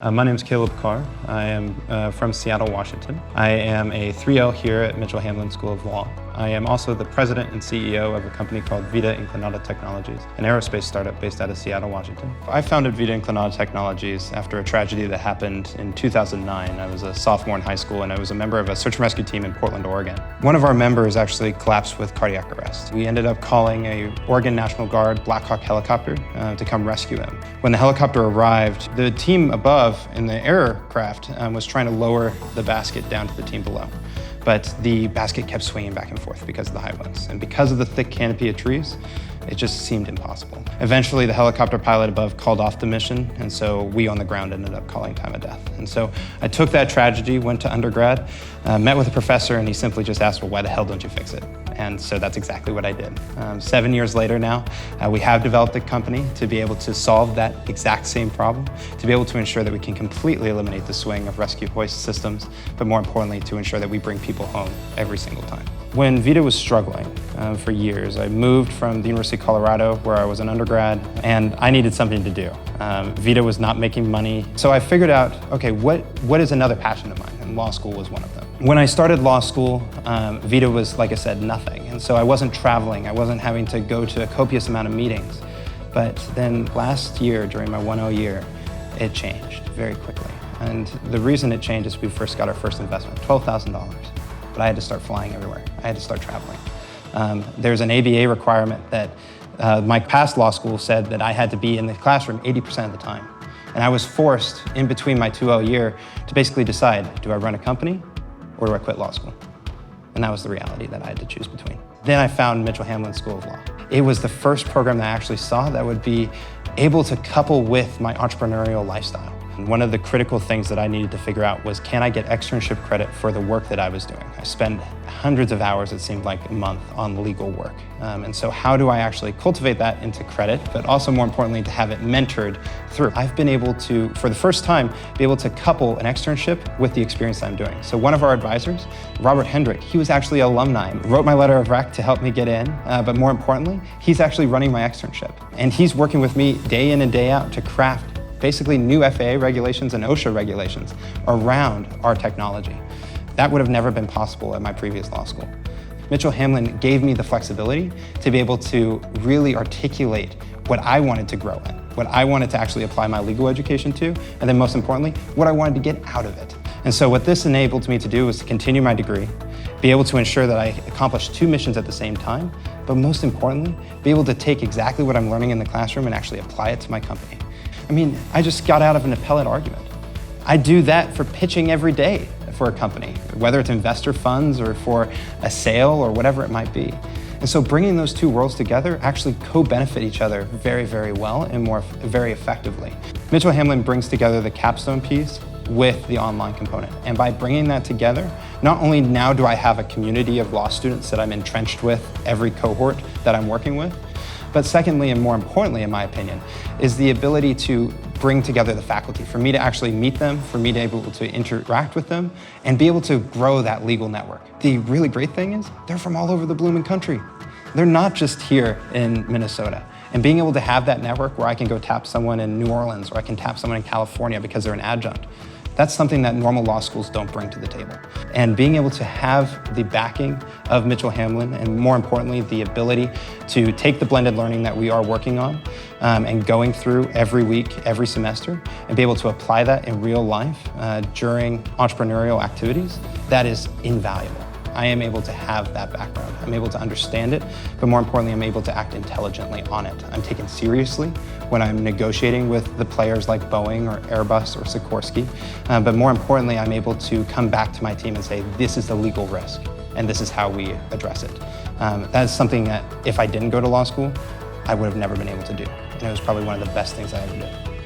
My name is Caleb Carr. I am from Seattle, Washington. I am a 3L here at Mitchell Hamline School of Law. I am also the president and CEO of a company called Vita Inclinata Technologies, an aerospace startup based out of Seattle, Washington. I founded Vita Inclinata Technologies after a tragedy that happened in 2009. I was a sophomore in high school and I was a member of a search and rescue team in Portland, Oregon. One of our members actually collapsed with cardiac arrest. We ended up calling a Oregon National Guard Black Hawk helicopter to come rescue him. When the helicopter arrived, the team above in the aircraft was trying to lower the basket down to the team below. But the basket kept swinging back and forth because of the high winds. And because of the thick canopy of trees, it just seemed impossible. Eventually, the helicopter pilot above called off the mission, and so we on the ground ended up calling time of death. And so I took that tragedy, went to undergrad, met with a professor, and he simply just asked, well, why the hell don't you fix it? And so that's exactly what I did. 7 years later now, we have developed a company to be able to solve that exact same problem, to be able to ensure that we can completely eliminate the swing of rescue hoist systems, but more importantly, to ensure that we bring people home every single time. When Vita was struggling for years, I moved from the University of Colorado, where I was an undergrad, and I needed something to do. Vita was not making money, so I figured out, okay, what is another passion of mine? And law school was one of them. When I started law school, Vita was, like I said, nothing. And so I wasn't traveling, I wasn't having to go to a copious amount of meetings. But then last year, during my 1.0 year, it changed very quickly. And the reason it changed is we first got our first investment, $12,000. But I had to start flying everywhere. I had to start traveling. There's an ABA requirement that my past law school said that I had to be in the classroom 80% of the time. And I was forced, in between my 2.0 year, to basically decide, do I run a company or do I quit law school? And that was the reality that I had to choose between. Then I found Mitchell Hamline School of Law. It was the first program that I actually saw that would be able to couple with my entrepreneurial lifestyle. And one of the critical things that I needed to figure out was, can I get externship credit for the work that I was doing? I spent hundreds of hours, it seemed like a month, on legal work. And so how do I actually cultivate that into credit, but also more importantly, to have it mentored through? I've been able to, for the first time, be able to couple an externship with the experience that I'm doing. So one of our advisors, Robert Hendrick, he was actually an alumni, wrote my letter of rec to help me get in, but more importantly, he's actually running my externship. And he's working with me day in and day out to craft basically new FAA regulations and OSHA regulations around our technology. That would have never been possible at my previous law school. Mitchell Hamline gave me the flexibility to be able to really articulate what I wanted to grow in, what I wanted to actually apply my legal education to, and then most importantly, what I wanted to get out of it. And so what this enabled me to do was to continue my degree, be able to ensure that I accomplished 2 missions at the same time, but most importantly, be able to take exactly what I'm learning in the classroom and actually apply it to my company. I mean, I just got out of an appellate argument. I do that for pitching every day for a company, whether it's investor funds or for a sale or whatever it might be. And so bringing those 2 worlds together actually co-benefit each other very, very well and very effectively. Mitchell Hamline brings together the capstone piece with the online component. And by bringing that together, not only now do I have a community of law students that I'm entrenched with every cohort that I'm working with, but secondly, and more importantly, in my opinion, is the ability to bring together the faculty, for me to actually meet them, for me to be able to interact with them, and be able to grow that legal network. The really great thing is, they're from all over the blooming country. They're not just here in Minnesota. And being able to have that network where I can go tap someone in New Orleans, or I can tap someone in California because they're an adjunct, that's something that normal law schools don't bring to the table. And being able to have the backing of Mitchell Hamline, and more importantly, the ability to take the blended learning that we are working on and going through every week, every semester, and be able to apply that in real life during entrepreneurial activities, that is invaluable. I am able to have that background. I'm able to understand it, but more importantly, I'm able to act intelligently on it. I'm taken seriously when I'm negotiating with the players like Boeing or Airbus or Sikorsky, but more importantly, I'm able to come back to my team and say, this is the legal risk, and this is how we address it. That is something that if I didn't go to law school, I would have never been able to do. And it was probably one of the best things I ever did.